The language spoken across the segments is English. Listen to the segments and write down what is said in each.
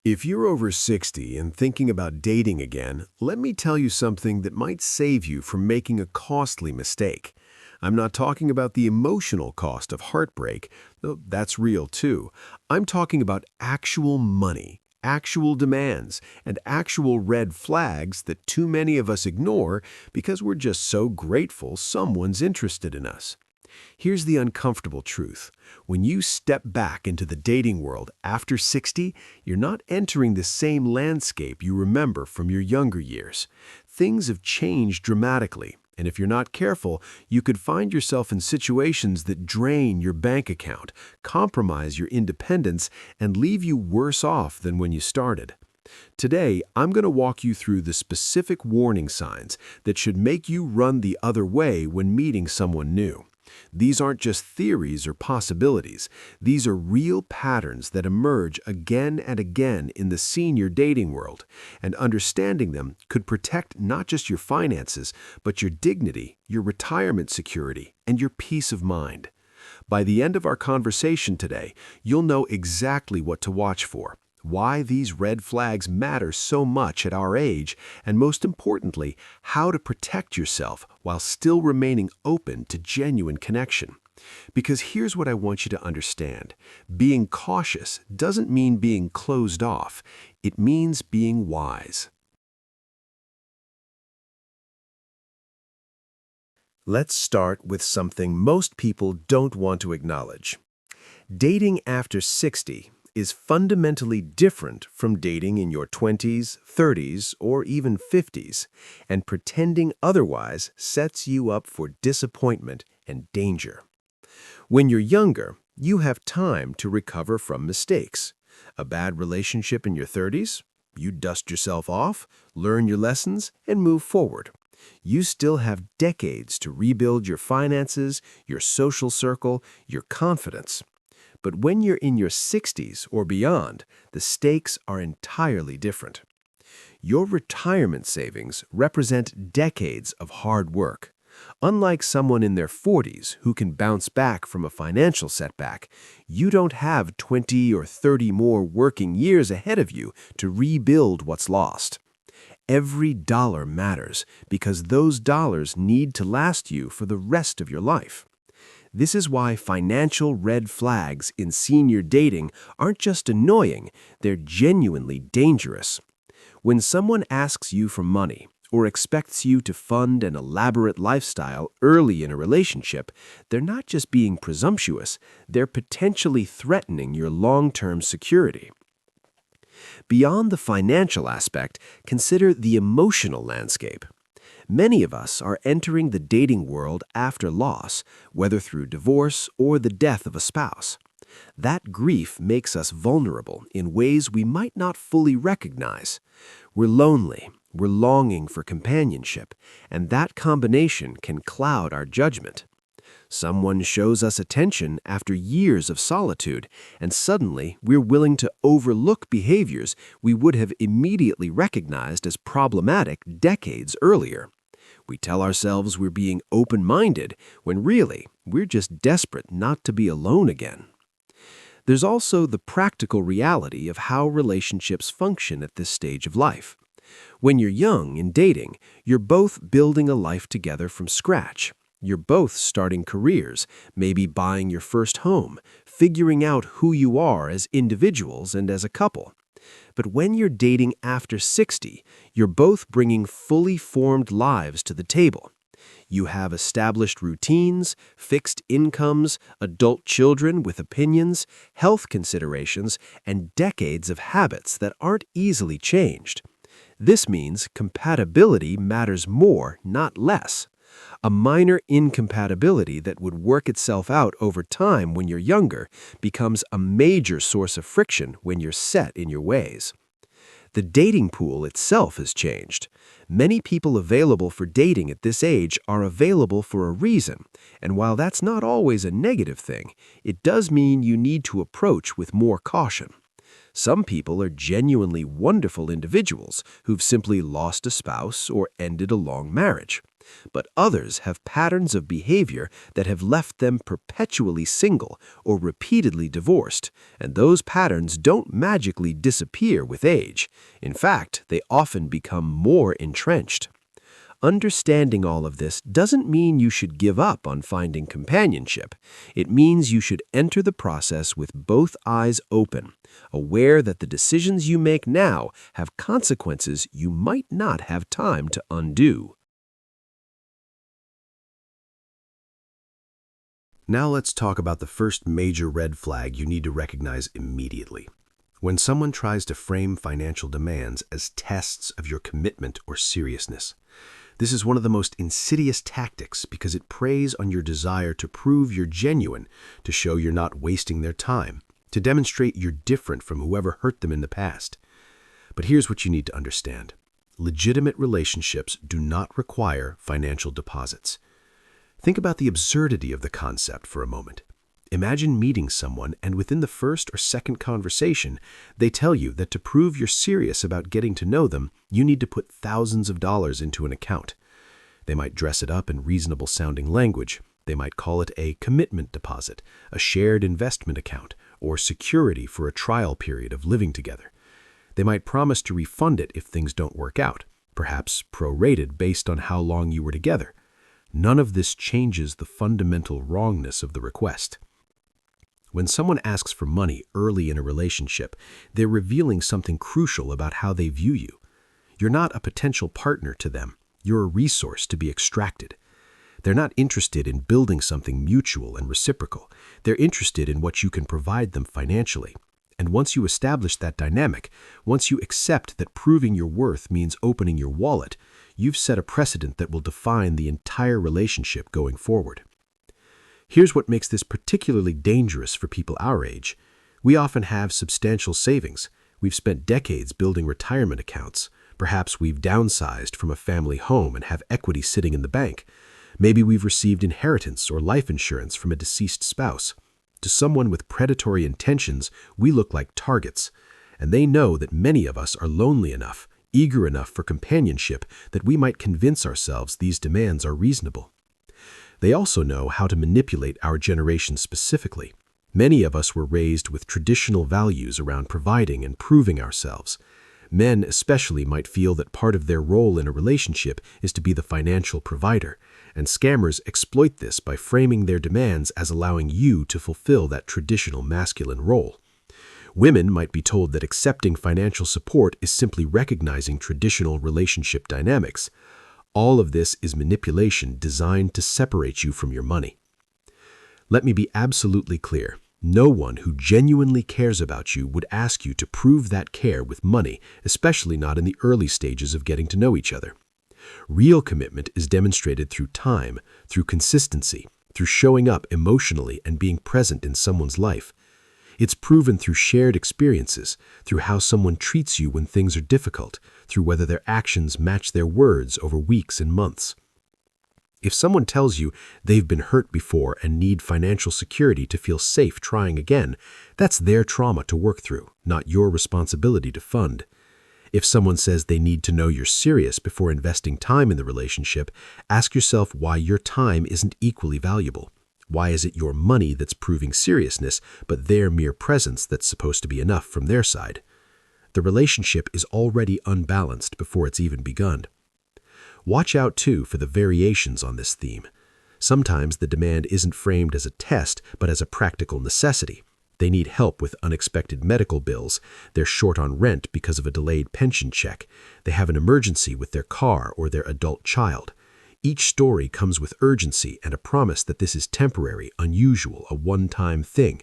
If you're over 60 and thinking about dating again, let me tell you something that might save you from making a costly mistake. I'm not talking about the emotional cost of heartbreak, though that's real too. I'm talking about actual money, actual demands, and actual red flags that too many of us ignore because we're just so grateful someone's interested in us. Here's the uncomfortable truth. When you step back into the dating world after 60, you're not entering the same landscape you remember from your younger years. Things have changed dramatically, and if you're not careful, you could find yourself in situations that drain your bank account, compromise your independence, and leave you worse off than when you started. Today, I'm going to walk you through the specific warning signs that should make you run the other way when meeting someone new. These aren't just theories or possibilities. These are real patterns that emerge again and again in the senior dating world, and understanding them could protect not just your finances, but your dignity, your retirement security, and your peace of mind. By the end of our conversation today, you'll know exactly what to watch for, why these red flags matter so much at our age, and most importantly, how to protect yourself while still remaining open to genuine connection. Because here's what I want you to understand. Being cautious doesn't mean being closed off. It means being wise. Let's start with something most people don't want to acknowledge. Dating after 60 is fundamentally different from dating in your 20s, 30s, or even 50s, and pretending otherwise sets you up for disappointment and danger. When you're younger, you have time to recover from mistakes. A bad relationship in your 30s? You dust yourself off, learn your lessons, and move forward. You still have decades to rebuild your finances, your social circle, your confidence. But when you're in your 60s or beyond, the stakes are entirely different. Your retirement savings represent decades of hard work. Unlike someone in their 40s who can bounce back from a financial setback, you don't have 20 or 30 more working years ahead of you to rebuild what's lost. Every dollar matters because those dollars need to last you for the rest of your life. This is why financial red flags in senior dating aren't just annoying, they're genuinely dangerous. When someone asks you for money or expects you to fund an elaborate lifestyle early in a relationship, they're not just being presumptuous, they're potentially threatening your long-term security. Beyond the financial aspect, consider the emotional landscape. Many of us are entering the dating world after loss, whether through divorce or the death of a spouse. That grief makes us vulnerable in ways we might not fully recognize. We're lonely, we're longing for companionship, and that combination can cloud our judgment. Someone shows us attention after years of solitude, and suddenly we're willing to overlook behaviors we would have immediately recognized as problematic decades earlier. We tell ourselves we're being open-minded when really we're just desperate not to be alone again. There's also the practical reality of how relationships function at this stage of life. When you're young and dating, you're both building a life together from scratch. You're both starting careers, maybe buying your first home, figuring out who you are as individuals and as a couple. But when you're dating after 60, you're both bringing fully formed lives to the table. You have established routines, fixed incomes, adult children with opinions, health considerations, and decades of habits that aren't easily changed. This means compatibility matters more, not less. A minor incompatibility that would work itself out over time when you're younger becomes a major source of friction when you're set in your ways. The dating pool itself has changed. Many people available for dating at this age are available for a reason, and while that's not always a negative thing, it does mean you need to approach with more caution. Some people are genuinely wonderful individuals who've simply lost a spouse or ended a long marriage. But others have patterns of behavior that have left them perpetually single or repeatedly divorced, and those patterns don't magically disappear with age. In fact, they often become more entrenched. Understanding all of this doesn't mean you should give up on finding companionship. It means you should enter the process with both eyes open, aware that the decisions you make now have consequences you might not have time to undo. Now let's talk about the first major red flag you need to recognize immediately. When someone tries to frame financial demands as tests of your commitment or seriousness. This is one of the most insidious tactics because it preys on your desire to prove you're genuine, to show you're not wasting their time, to demonstrate you're different from whoever hurt them in the past. But here's what you need to understand. Legitimate relationships do not require financial deposits. Think about the absurdity of the concept for a moment. Imagine meeting someone and within the first or second conversation, they tell you that to prove you're serious about getting to know them, you need to put thousands of dollars into an account. They might dress it up in reasonable-sounding language. They might call it a commitment deposit, a shared investment account, or security for a trial period of living together. They might promise to refund it if things don't work out, perhaps prorated based on how long you were together. None of this changes the fundamental wrongness of the request. When someone asks for money early in a relationship, they're revealing something crucial about how they view you. You're not a potential partner to them. You're a resource to be extracted. They're not interested in building something mutual and reciprocal. They're interested in what you can provide them financially. And once you establish that dynamic, once you accept that proving your worth means opening your wallet, you've set a precedent that will define the entire relationship going forward. Here's what makes this particularly dangerous for people our age. We often have substantial savings. We've spent decades building retirement accounts. Perhaps we've downsized from a family home and have equity sitting in the bank. Maybe we've received inheritance or life insurance from a deceased spouse. To someone with predatory intentions, we look like targets. And they know that many of us are lonely enough, eager enough for companionship, that we might convince ourselves these demands are reasonable. They also know how to manipulate our generation specifically. Many of us were raised with traditional values around providing and proving ourselves. Men especially might feel that part of their role in a relationship is to be the financial provider, and scammers exploit this by framing their demands as allowing you to fulfill that traditional masculine role. Women might be told that accepting financial support is simply recognizing traditional relationship dynamics. All of this is manipulation designed to separate you from your money. Let me be absolutely clear. No one who genuinely cares about you would ask you to prove that care with money, especially not in the early stages of getting to know each other. Real commitment is demonstrated through time, through consistency, through showing up emotionally and being present in someone's life. It's proven through shared experiences, through how someone treats you when things are difficult, through whether their actions match their words over weeks and months. If someone tells you they've been hurt before and need financial security to feel safe trying again, that's their trauma to work through, not your responsibility to fund. If someone says they need to know you're serious before investing time in the relationship, ask yourself why your time isn't equally valuable. Why is it your money that's proving seriousness, but their mere presence that's supposed to be enough from their side? The relationship is already unbalanced before it's even begun. Watch out, too, for the variations on this theme. Sometimes the demand isn't framed as a test, but as a practical necessity. They need help with unexpected medical bills. They're short on rent because of a delayed pension check. They have an emergency with their car or their adult child. Each story comes with urgency and a promise that this is temporary, unusual, a one-time thing.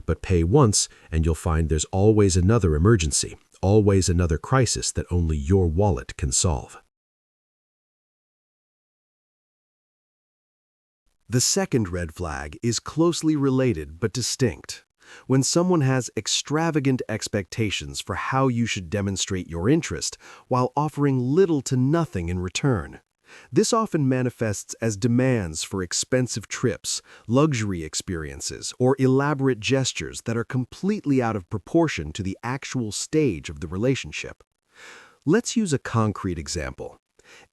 But pay once, and you'll find there's always another emergency, always another crisis that only your wallet can solve. The second red flag is closely related but distinct. When someone has extravagant expectations for how you should demonstrate your interest while offering little to nothing in return. This often manifests as demands for expensive trips, luxury experiences, or elaborate gestures that are completely out of proportion to the actual stage of the relationship. Let's use a concrete example.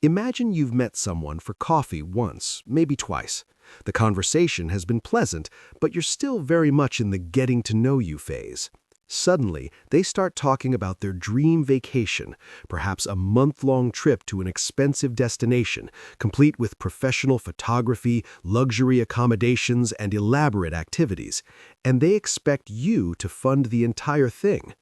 Imagine you've met someone for coffee once, maybe twice. The conversation has been pleasant, but you're still very much in the getting to know you phase. Suddenly, they start talking about their dream vacation, perhaps a month-long trip to an expensive destination, complete with professional photography, luxury accommodations, and elaborate activities. And they expect you to fund the entire thing.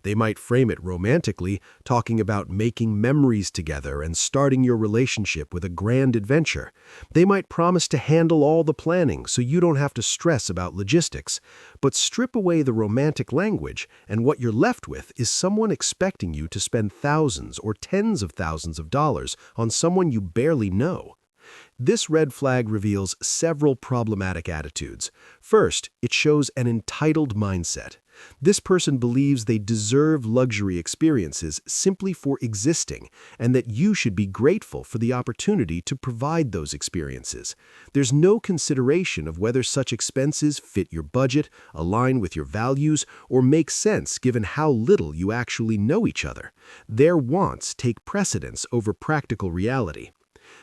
They might frame it romantically, talking about making memories together and starting your relationship with a grand adventure. They might promise to handle all the planning so you don't have to stress about logistics. But strip away the romantic language, and what you're left with is someone expecting you to spend thousands or tens of thousands of dollars on someone you barely know. This red flag reveals several problematic attitudes. First, it shows an entitled mindset. This person believes they deserve luxury experiences simply for existing, and that you should be grateful for the opportunity to provide those experiences. There's no consideration of whether such expenses fit your budget, align with your values, or make sense given how little you actually know each other. Their wants take precedence over practical reality.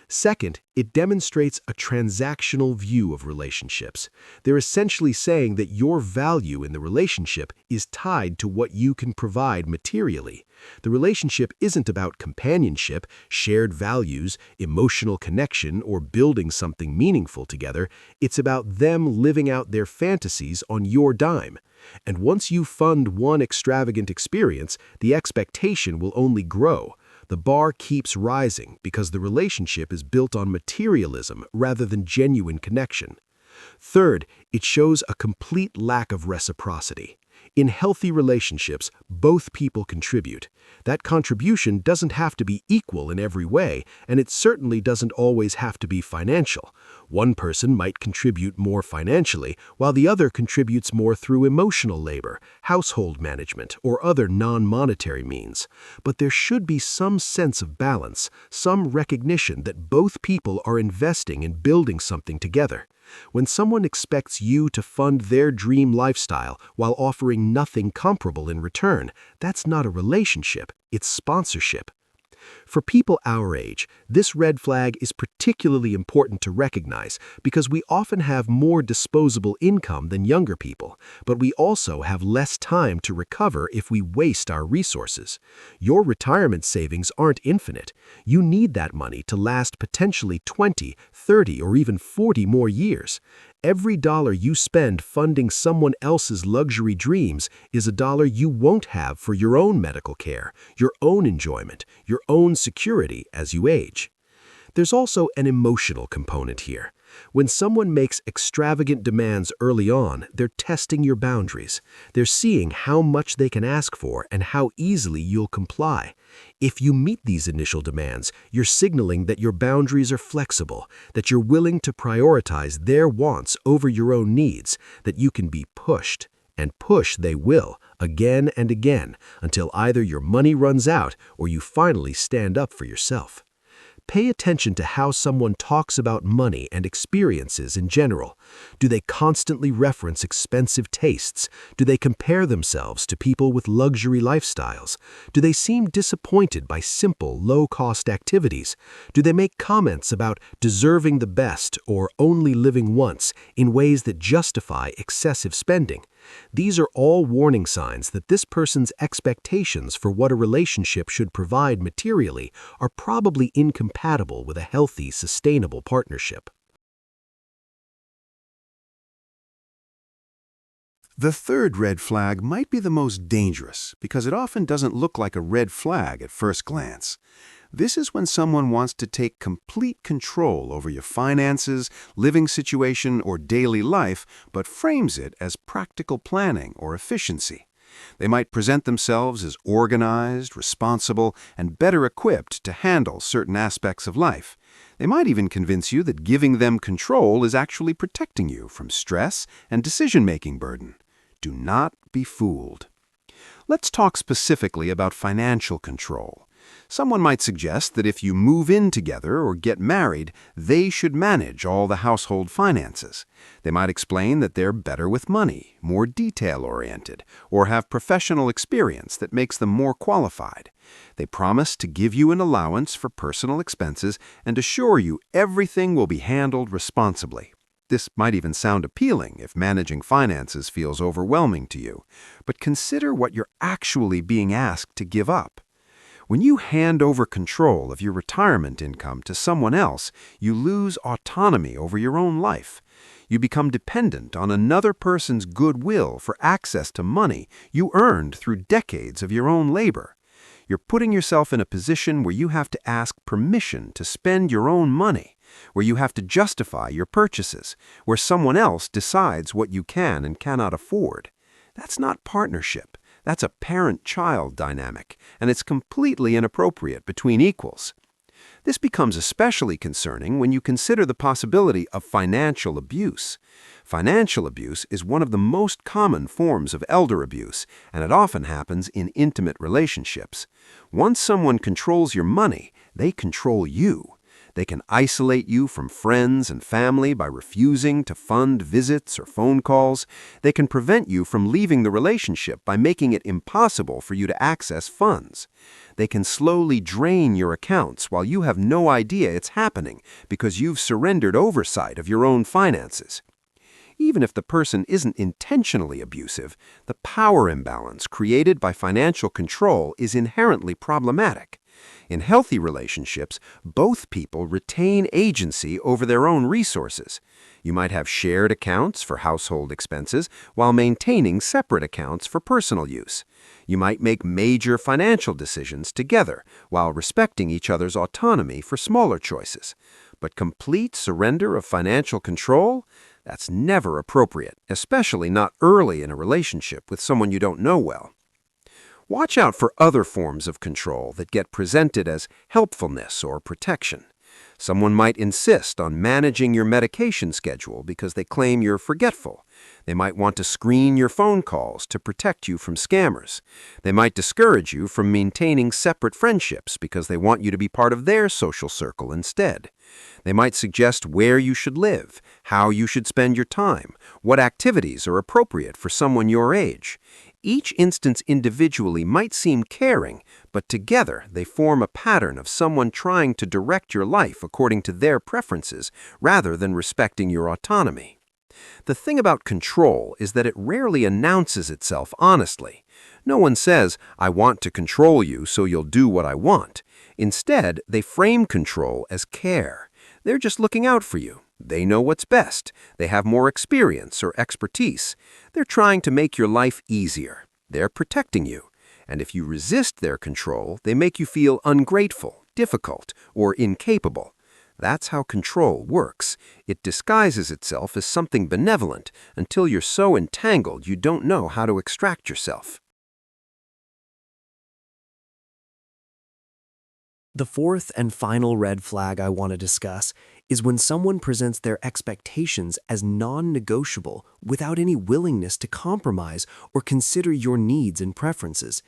Second, it demonstrates a transactional view of relationships. They're essentially saying that your value in the relationship is tied to what you can provide materially. The relationship isn't about companionship, shared values, emotional connection, or building something meaningful together. It's about them living out their fantasies on your dime. And once you fund one extravagant experience, the expectation will only grow. The bar keeps rising because the relationship is built on materialism rather than genuine connection. Third, it shows a complete lack of reciprocity. In healthy relationships, both people contribute. That contribution doesn't have to be equal in every way, and it certainly doesn't always have to be financial. One person might contribute more financially, while the other contributes more through emotional labor, household management, or other non-monetary means. But there should be some sense of balance, some recognition that both people are investing in building something together. When someone expects you to fund their dream lifestyle while offering nothing comparable in return, that's not a relationship, it's sponsorship. For people our age, this red flag is particularly important to recognize because we often have more disposable income than younger people, but we also have less time to recover if we waste our resources. Your retirement savings aren't infinite. You need that money to last potentially 20, 30, or even 40 more years. Every dollar you spend funding someone else's luxury dreams is a dollar you won't have for your own medical care, your own enjoyment, your own security as you age. There's also an emotional component here. When someone makes extravagant demands early on, they're testing your boundaries. They're seeing how much they can ask for and how easily you'll comply. If you meet these initial demands, you're signaling that your boundaries are flexible, that you're willing to prioritize their wants over your own needs, that you can be pushed. And push they will, again and again, until either your money runs out or you finally stand up for yourself. Pay attention to how someone talks about money and experiences in general. Do they constantly reference expensive tastes? Do they compare themselves to people with luxury lifestyles? Do they seem disappointed by simple, low-cost activities? Do they make comments about deserving the best or only living once in ways that justify excessive spending? These are all warning signs that this person's expectations for what a relationship should provide materially are probably incompatible with a healthy, sustainable partnership. The third red flag might be the most dangerous because it often doesn't look like a red flag at first glance. This is when someone wants to take complete control over your finances, living situation, or daily life, but frames it as practical planning or efficiency. They might present themselves as organized, responsible, and better equipped to handle certain aspects of life. They might even convince you that giving them control is actually protecting you from stress and decision-making burden. Do not be fooled. Let's talk specifically about financial control. Someone might suggest that if you move in together or get married, they should manage all the household finances. They might explain that they're better with money, more detail-oriented, or have professional experience that makes them more qualified. They promise to give you an allowance for personal expenses and assure you everything will be handled responsibly. This might even sound appealing if managing finances feels overwhelming to you, but consider what you're actually being asked to give up. When you hand over control of your retirement income to someone else, you lose autonomy over your own life. You become dependent on another person's goodwill for access to money you earned through decades of your own labor. You're putting yourself in a position where you have to ask permission to spend your own money, where you have to justify your purchases, where someone else decides what you can and cannot afford. That's not partnership. That's a parent-child dynamic, and it's completely inappropriate between equals. This becomes especially concerning when you consider the possibility of financial abuse. Financial abuse is one of the most common forms of elder abuse, and it often happens in intimate relationships. Once someone controls your money, they control you. They can isolate you from friends and family by refusing to fund visits or phone calls. They can prevent you from leaving the relationship by making it impossible for you to access funds. They can slowly drain your accounts while you have no idea it's happening because you've surrendered oversight of your own finances. Even if the person isn't intentionally abusive, the power imbalance created by financial control is inherently problematic. In healthy relationships, both people retain agency over their own resources. You might have shared accounts for household expenses while maintaining separate accounts for personal use. You might make major financial decisions together while respecting each other's autonomy for smaller choices. But complete surrender of financial control? That's never appropriate, especially not early in a relationship with someone you don't know well. Watch out for other forms of control that get presented as helpfulness or protection. Someone might insist on managing your medication schedule because they claim you're forgetful. They might want to screen your phone calls to protect you from scammers. They might discourage you from maintaining separate friendships because they want you to be part of their social circle instead. They might suggest where you should live, how you should spend your time, what activities are appropriate for someone your age. Each instance individually might seem caring, but together they form a pattern of someone trying to direct your life according to their preferences rather than respecting your autonomy. The thing about control is that it rarely announces itself honestly. No one says, "I want to control you so you'll do what I want." Instead, they frame control as care. They're just looking out for you. They know what's best. They have more experience or expertise. They're trying to make your life easier. They're protecting you. And if you resist their control, they make you feel ungrateful, difficult, or incapable. That's how control works. It disguises itself as something benevolent until you're so entangled you don't know how to extract yourself. The fourth and final red flag I want to discuss is when someone presents their expectations as non-negotiable without any willingness to compromise or consider your needs and preferences.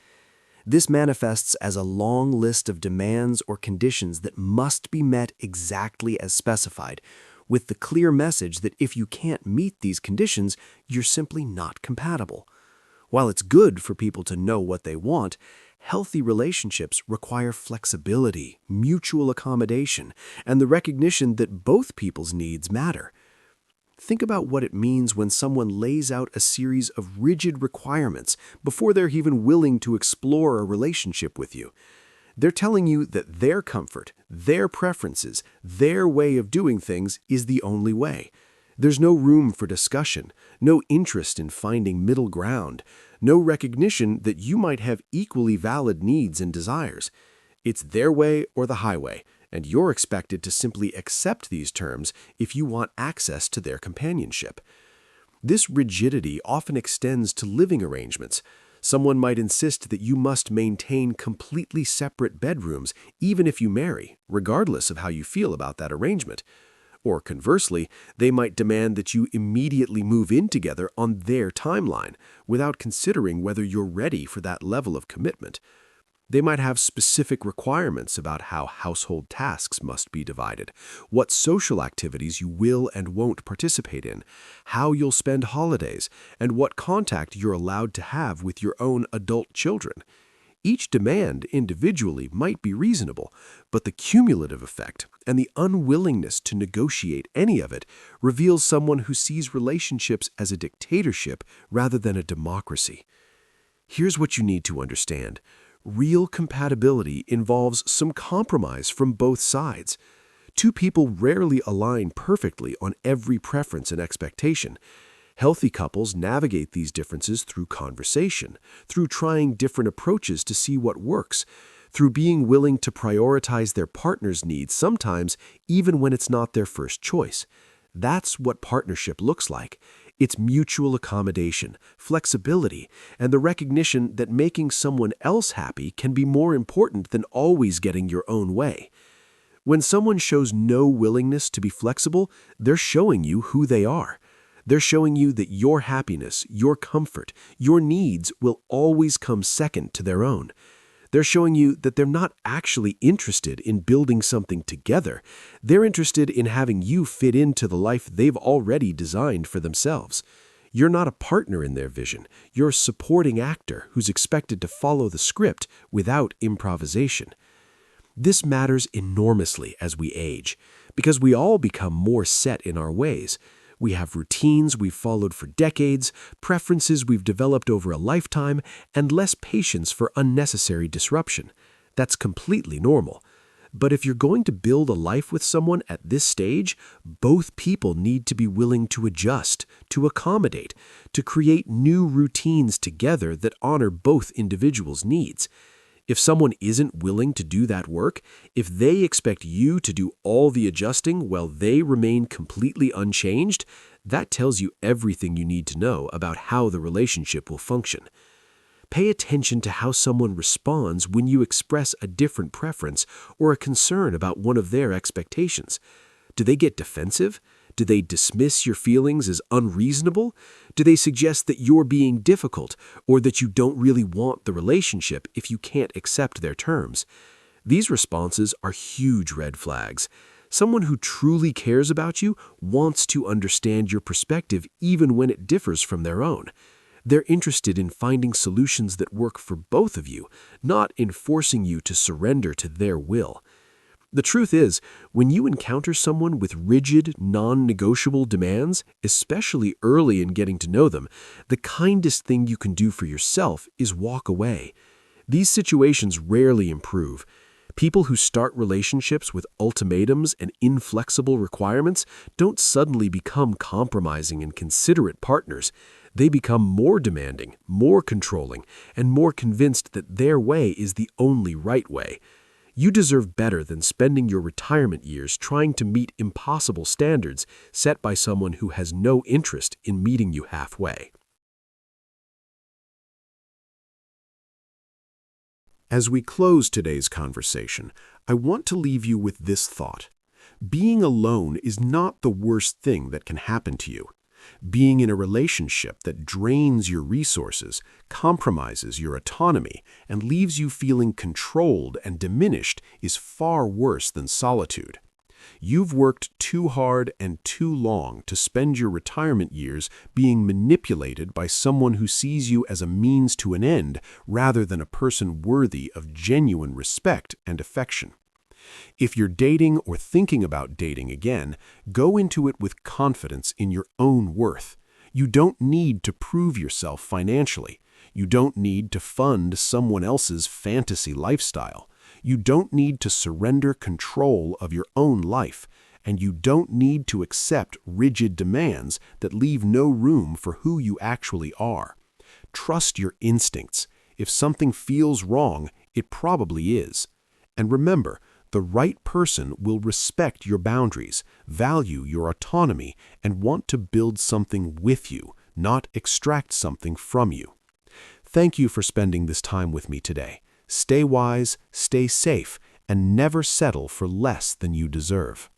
This manifests as a long list of demands or conditions that must be met exactly as specified, with the clear message that if you can't meet these conditions, you're simply not compatible. While it's good for people to know what they want, healthy relationships require flexibility, mutual accommodation, and the recognition that both people's needs matter. Think about what it means when someone lays out a series of rigid requirements before they're even willing to explore a relationship with you. They're telling you that their comfort, their preferences, their way of doing things is the only way. There's no room for discussion, no interest in finding middle ground, no recognition that you might have equally valid needs and desires. It's their way or the highway, and you're expected to simply accept these terms if you want access to their companionship. This rigidity often extends to living arrangements. Someone might insist that you must maintain completely separate bedrooms even if you marry, regardless of how you feel about that arrangement. Or conversely, they might demand that you immediately move in together on their timeline, without considering whether you're ready for that level of commitment. They might have specific requirements about how household tasks must be divided, what social activities you will and won't participate in, how you'll spend holidays, and what contact you're allowed to have with your own adult children. Each demand individually might be reasonable, but the cumulative effect and the unwillingness to negotiate any of it reveals someone who sees relationships as a dictatorship rather than a democracy. Here's what you need to understand. Real compatibility involves some compromise from both sides. Two people rarely align perfectly on every preference and expectation. Healthy couples navigate these differences through conversation, through trying different approaches to see what works, through being willing to prioritize their partner's needs, sometimes even when it's not their first choice. That's what partnership looks like. It's mutual accommodation, flexibility, and the recognition that making someone else happy can be more important than always getting your own way. When someone shows no willingness to be flexible, they're showing you who they are. They're showing you that your happiness, your comfort, your needs will always come second to their own. They're showing you that they're not actually interested in building something together. They're interested in having you fit into the life they've already designed for themselves. You're not a partner in their vision. You're a supporting actor who's expected to follow the script without improvisation. This matters enormously as we age, because we all become more set in our ways. We have routines we've followed for decades, preferences we've developed over a lifetime, and less patience for unnecessary disruption. That's completely normal. But if you're going to build a life with someone at this stage, both people need to be willing to adjust, to accommodate, to create new routines together that honor both individuals' needs. If someone isn't willing to do that work, if they expect you to do all the adjusting while they remain completely unchanged, that tells you everything you need to know about how the relationship will function. Pay attention to how someone responds when you express a different preference or a concern about one of their expectations. Do they get defensive? Do they dismiss your feelings as unreasonable? Do they suggest that you're being difficult or that you don't really want the relationship if you can't accept their terms? These responses are huge red flags. Someone who truly cares about you wants to understand your perspective even when it differs from their own. They're interested in finding solutions that work for both of you, not in forcing you to surrender to their will. The truth is, when you encounter someone with rigid, non-negotiable demands, especially early in getting to know them, the kindest thing you can do for yourself is walk away. These situations rarely improve. People who start relationships with ultimatums and inflexible requirements don't suddenly become compromising and considerate partners. They become more demanding, more controlling, and more convinced that their way is the only right way. You deserve better than spending your retirement years trying to meet impossible standards set by someone who has no interest in meeting you halfway. As we close today's conversation, I want to leave you with this thought. Being alone is not the worst thing that can happen to you. Being in a relationship that drains your resources, compromises your autonomy, and leaves you feeling controlled and diminished is far worse than solitude. You've worked too hard and too long to spend your retirement years being manipulated by someone who sees you as a means to an end rather than a person worthy of genuine respect and affection. If you're dating or thinking about dating again, go into it with confidence in your own worth. You don't need to prove yourself financially. You don't need to fund someone else's fantasy lifestyle. You don't need to surrender control of your own life. And you don't need to accept rigid demands that leave no room for who you actually are. Trust your instincts. If something feels wrong, it probably is. And remember, the right person will respect your boundaries, value your autonomy, and want to build something with you, not extract something from you. Thank you for spending this time with me today. Stay wise, stay safe, and never settle for less than you deserve.